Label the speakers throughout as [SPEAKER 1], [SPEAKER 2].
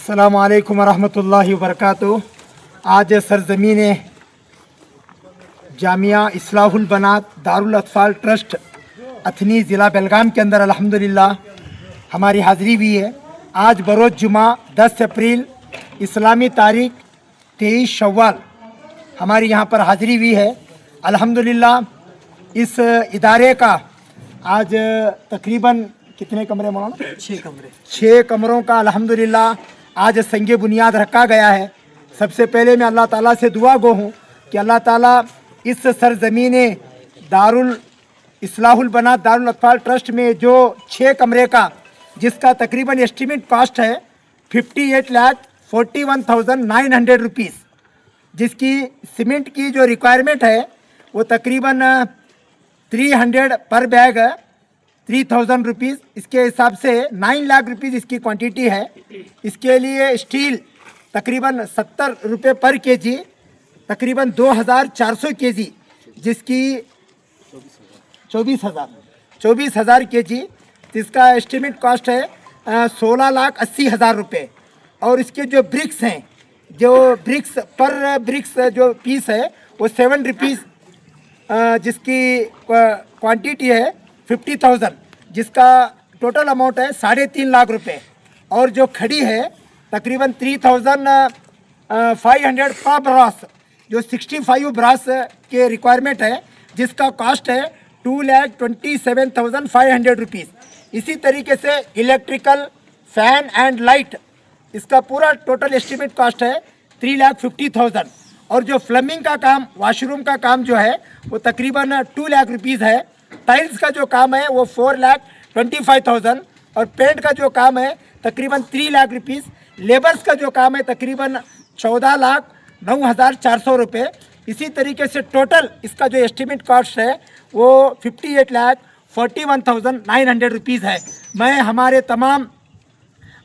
[SPEAKER 1] अस्सलामु अलैकुम वरहमतुल्लाहि वबरकातुहू। आज सरज़मीन जामिया इस्लाहुल बनात दारुल अत्फ़ाल ट्रस्ट अथनी ज़िला बेलगाम के अंदर अल्हम्दुलिल्लाह हमारी हाज़िरी हुई है। आज बरोज़ जुमा 10 अप्रैल इस्लामी तारीख 23 शव्वाल हमारी यहाँ पर हाज़िरी हुई है। अल्हम्दुलिल्लाह इस इदारे का आज तकरीबन कितने कमरे मौलाना? 6 कमरों का अल्हम्दुलिल्लाह आज संगे बुनियाद रखा गया है। सबसे पहले मैं अल्लाह ताला से दुआ गो हूँ कि अल्लाह ताला इस सरज़मीन दारुल इस्लाहुल बनात दारुल अत्फ़ाल ट्रस्ट में जो 6 कमरे का जिसका तकरीबन एस्टीमेट कॉस्ट है 58,41,900 रुपीज़, जिसकी सीमेंट की जो रिक्वायरमेंट है वो तकरीबन 300 पर बैग 3,000 रुपीज़, इसके हिसाब से 9 लाख रुपीज़ इसकी क्वांटिटी है। इसके लिए स्टील तकरीबन 70 रुपये पर केजी, तकरीबन 2,400 केजी, जिसकी 24,000 केजी, जिसका एस्टिमेट कॉस्ट है 16,80,000 रुपये। और इसके जो ब्रिक्स हैं, जो ब्रिक्स पर ब्रिक्स जो पीस है वो 7 रुपीज़, जिसकी क्वांटिटी है 50,000, जिसका टोटल अमाउंट है 3.5 लाख रुपए। और जो खड़ी है तकरीबन 3,500 पर ब्रास, जो 65 ब्रास के रिक्वायरमेंट है, जिसका कॉस्ट है 2,27,500 रुपीज़। इसी तरीके से इलेक्ट्रिकल फैन एंड लाइट, इसका पूरा टोटल एस्टिमेट कॉस्ट है 3,50,000। और जो प्लम्बिंग का काम, वॉशरूम का काम जो है वो तकरीबन 2 लाख रुपीज़ है। टाइल्स का जो काम है वो 4,25,000 और पेंट का जो काम है तकरीबन 3 लाख रुपीज़। लेबर्स का जो काम है तकरीबन 14,09,400 रुपये। इसी तरीके से टोटल इसका जो एस्टिमेट कॉस्ट है वो 58,41,900 रुपीज़ है। मैं हमारे तमाम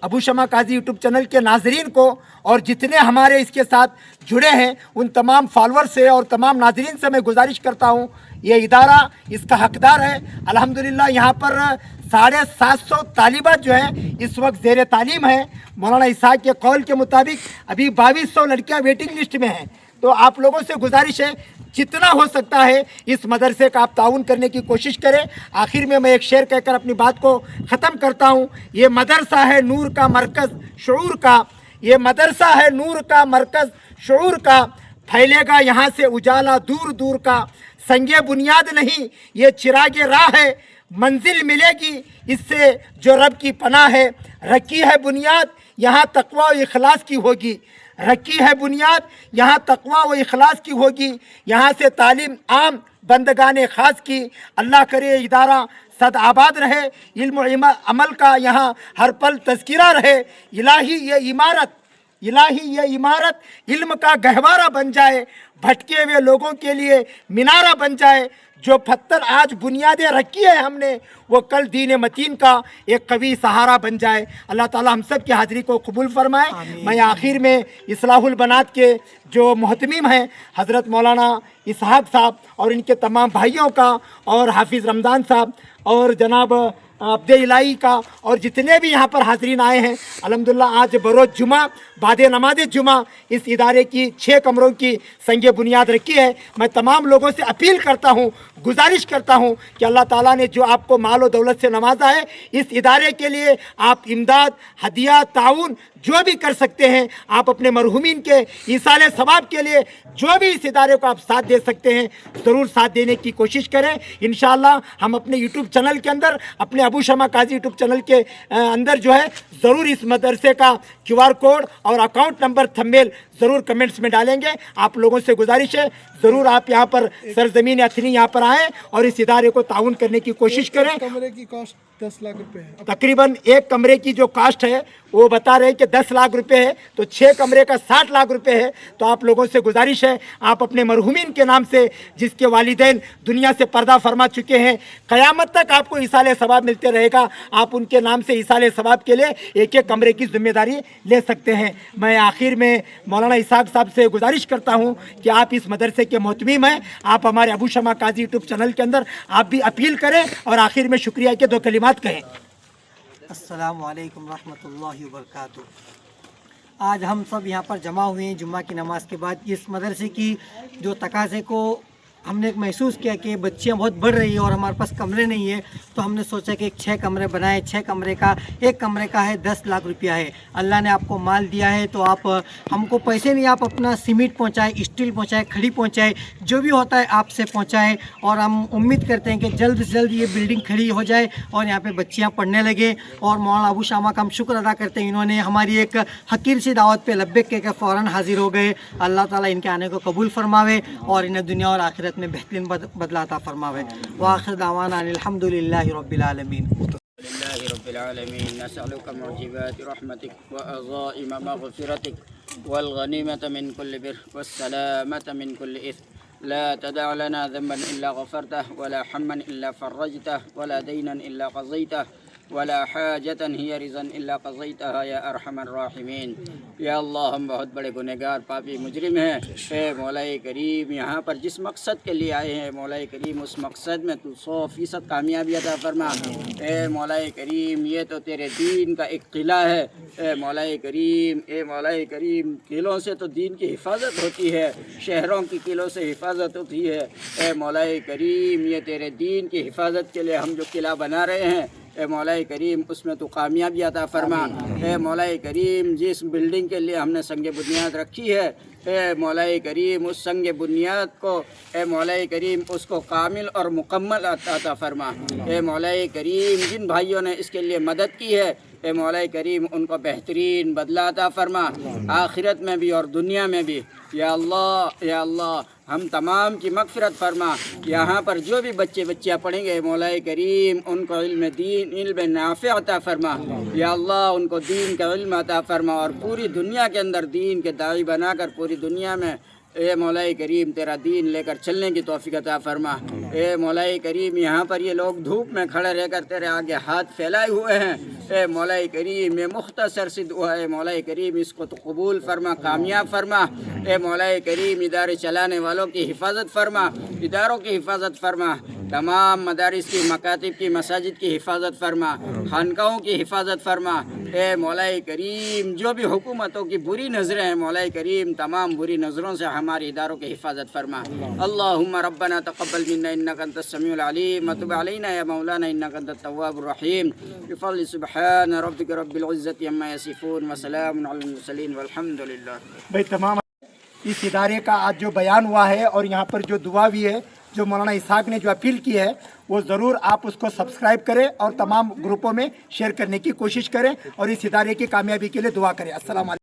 [SPEAKER 1] अबू शमा काजी यूट्यूब चैनल के नाजरीन को और जितने हमारे इसके साथ जुड़े हैं उन तमाम फॉलोअर से और तमाम नाजरीन से मैं गुजारिश करता हूँ, ये इदारा इसका हकदार है। अल्हम्दुलिल्लाह यहाँ पर 750 तालिबात जो है इस वक्त ज़ेर तालीम है। मौलाना इसाक के कौल के मुताबिक अभी 2200 लड़कियाँ वेटिंग लिस्ट में हैं। तो आप लोगों से गुजारिश है जितना हो सकता है इस मदरसे का आप ताउन करने की कोशिश करें। आखिर में मैं एक शेर कहकर अपनी बात को ख़त्म करता हूँ। ये मदरसा है नूर का मरकज़ शऊर का, ये मदरसा है नूर का मरकज़ शऊर का, फैलेगा यहाँ से उजाला दूर दूर का। संगे बुनियाद नहीं ये चिरागे राह है, मंजिल मिलेगी इससे जो रब की पनाह है। रखी है बुनियाद यहाँ तकवा व इखलास की होगी, रखी है बुनियाद यहाँ तकवा व इखलास की होगी। यहाँ से तालीम आम बंदगाने ख़ास की। अल्लाह करे इदारा सद आबाद रहे, इल्म अमल का यहाँ हर पल तज़किरा रहे। इलाही ये इमारत इल्म का गहवारा बन जाए, भटके हुए लोगों के लिए मीनारा बन जाए। जो पत्थर आज बुनियादें रखी है हमने वो कल दीन मतीन का एक कवी सहारा बन जाए। अल्लाह ताला हम सब की हाज़िरी को कबूल फरमाए। मैं आखिर में इस्लाहुल बनात के जो मोहतमीम हैं हज़रत मौलाना इसहाक साहब और इनके तमाम भाइयों का और हाफिज़ रमज़ान साहब और जनाब अब्दे इलाही का और जितने भी यहाँ पर हाज़रीन आए हैं, अल्हम्दुलिल्लाह आज बरोज़ जुमा बाद नमाज जुमा इस इदारे की 6 कमरों की संगे बुनियाद रखी है। मैं तमाम लोगों से अपील करता हूँ, गुजारिश करता हूँ कि अल्लाह ताला ने जो आपको माल और दौलत से नवाजा है, इस इदारे के लिए आप इमदाद, हदिया, ताउन जो भी कर सकते हैं, आप अपने मरहुमीन के ईसाले सवाब के लिए जो भी इस इदारे को आप साथ दे सकते हैं ज़रूर साथ देने की कोशिश करें। इंशाअल्लाह हम अपने यूट्यूब चैनल के अंदर, अपने अबू शमा काजी यूट्यूब चैनल के अंदर जो है ज़रूर इस मदरसे का QR कोड और अकाउंट नंबर थंबनेल ज़रूर कमेंट्स में डालेंगे। आप लोगों से गुजारिश है ज़रूर आप यहाँ पर सरज़मीन अथनी यहाँ पर आएँ और इस इदारे को ताउन करने की कोशिश करें।
[SPEAKER 2] कमरे की कॉस्ट 10 लाख रुपए है।
[SPEAKER 1] तकरीबन एक कमरे की जो कास्ट है वो बता रहे हैं कि 10 लाख रुपए है, तो 6 कमरे का 60 लाख रुपए है। तो आप लोगों से गुजारिश है आप अपने मरहुमीन के नाम से, जिसके वालिदैन दुनिया से पर्दा फरमा चुके हैं, क़यामत तक आपको इसाले सवाब मिलते रहेगा, आप उनके नाम से इसाले सवाब के लिए एक एक कमरे की जिम्मेदारी ले सकते हैं। मैं आखिर में मौलाना इसहाक साहब से गुजारिश करता हूँ कि आप इस मदरसे के मोहतमीम हैं, आप हमारे अबू शमा काजी यूट्यूब चैनल के अंदर आप भी अपील करें और आखिर में शुक्रिया के 2 कलिमात कहें।
[SPEAKER 3] अस्सलामु अलैकुम रहमतुल्लाहि व बरकातुहू। आज हम सब यहाँ पर जमा हुए हैं जुम्मा की नमाज के बाद। इस मदरसे की जो तकाज़े को हमने महसूस किया कि बच्चियाँ बहुत बढ़ रही है और हमारे पास कमरे नहीं है, तो हमने सोचा कि 6 कमरे बनाए। 6 कमरे का एक कमरे का है 10 लाख रुपया है। अल्लाह ने आपको माल दिया है तो आप हमको पैसे नहीं, आप अपना सीमेंट पहुँचाए, स्टील पहुँचाए, खड़ी पहुँचाए, जो भी होता है आपसे पहुँचाए। और हम उम्मीद करते हैं कि जल्द से जल्द ये बिल्डिंग खड़ी हो जाए और यहाँ पे बच्चियाँ पढ़ने लगे। और मौलाना अबू शामा का हम शुक्र अदा करते हैं, इन्होंने हमारी एक हकीर सी दावत पे लब्बैक कह के फ़ौरन हाजिर हो गए। अल्लाह ताला इनके आने को कबूल फरमावे और इन्हें दुनिया और आखिरत में बेहतरीन बदला अता फरमावे। व आखिर दावाना अल्हम्दुलिल्लाहि रब्बिल आलमीन।
[SPEAKER 4] لله رب العالمين نسألك معجبات رحمتك وعظائم مغفرتك والغنيمة من كل بر والسلامة من كل إثم. لا تدع لنا ذنبا إلا غفرته ولا حما إلا فرجته ولا دينا إلا قضيته ولا حاجة هي رزا إلا قضيتها يا أرحم الراحمين. یا اللہ ہم بہت بڑے گنہگار پاپی مجرم ہیں. اے مولا کریم یہاں پر جس مقصد کے لیے آئے ہیں مولا کریم اس مقصد میں تو 100% کامیابی عطا فرما. اے مولا کریم یہ تو تیرے دین کا ایک قلعہ ہے. اے مولا کریم قلعوں سے تو دین کی حفاظت ہوتی ہے، شہروں کی قلعوں سے حفاظت ہوتی ہے. اے مولا کریم یہ تیرے دین کی حفاظت کے لیے ہم جو قلعہ بنا رہے ہیں اے مولا کریم اس میں تو کامیابی عطا فرما. اے مولا کریم جس بلڈنگ کے لیے ہم نے سنگ بنیاد رکھی ہے اے مولا کریم اس سنگ بنیاد کو اے مولا کریم اس کو کامل اور مکمل عطا فرما. اے مولا کریم جن بھائیوں نے اس کے لیے مدد کی ہے اے مولا کریم ان کو بہترین بدلہ عطا فرما، آخرت میں بھی اور دنیا میں بھی. یا اللہ ہم تمام کی مغفرت فرما. یہاں پر جو بھی بچیاں پڑھیں گے مولا کریم ان کو علم نافع عطا فرما. یا اللہ ان کو دین کا علم عطا فرما اور پوری دنیا کے اندر دین کے داعی بنا کر پوری دنیا میں اے مولا کریم تیرا دین لے کر چلنے کی توفیق عطا فرما. اے مولا کریم یہاں پر یہ لوگ دھوپ میں کھڑے رہ کر تیرے آگے ہاتھ پھیلائے ہوئے ہیں. اے مولا کریم یہ مختصر سی دعا ہے مولا کریم اس کو تو قبول فرما، کامیاب فرما. اے مولا کریم ادارے چلانے والوں کی حفاظت فرما، اداروں کی حفاظت فرما، تمام مدارس کی، مکاتب کی، مساجد کی حفاظت فرما، خانقاہوں کی حفاظت فرما. اے مولا کریم جو بھی حکومتوں کی بری نظریں ہیں مولا کریم تمام بری نظروں سے ہماری اداروں کی حفاظت فرما. اللہم ربنا تقبل منا انک انت السمیع العلیم وتب علینا یا مولانا انک انت التواب الرحیم. بفضل سبحان ربک رب العزت عما یصفون وسلام علی المرسلین والحمد للہ.
[SPEAKER 1] بھائی تمام اس ادارے کا آج جو بیان ہوا ہے اور یہاں پر جو دعا بھی ہے جو مولانا اسحاق نے جو اپیل کی ہے وہ ضرور آپ اس کو سبسکرائب کریں اور تمام گروپوں میں شیئر کرنے کی کوشش کریں اور اس ادارے کی کامیابی کے لیے دعا کریں. السلام علیکم.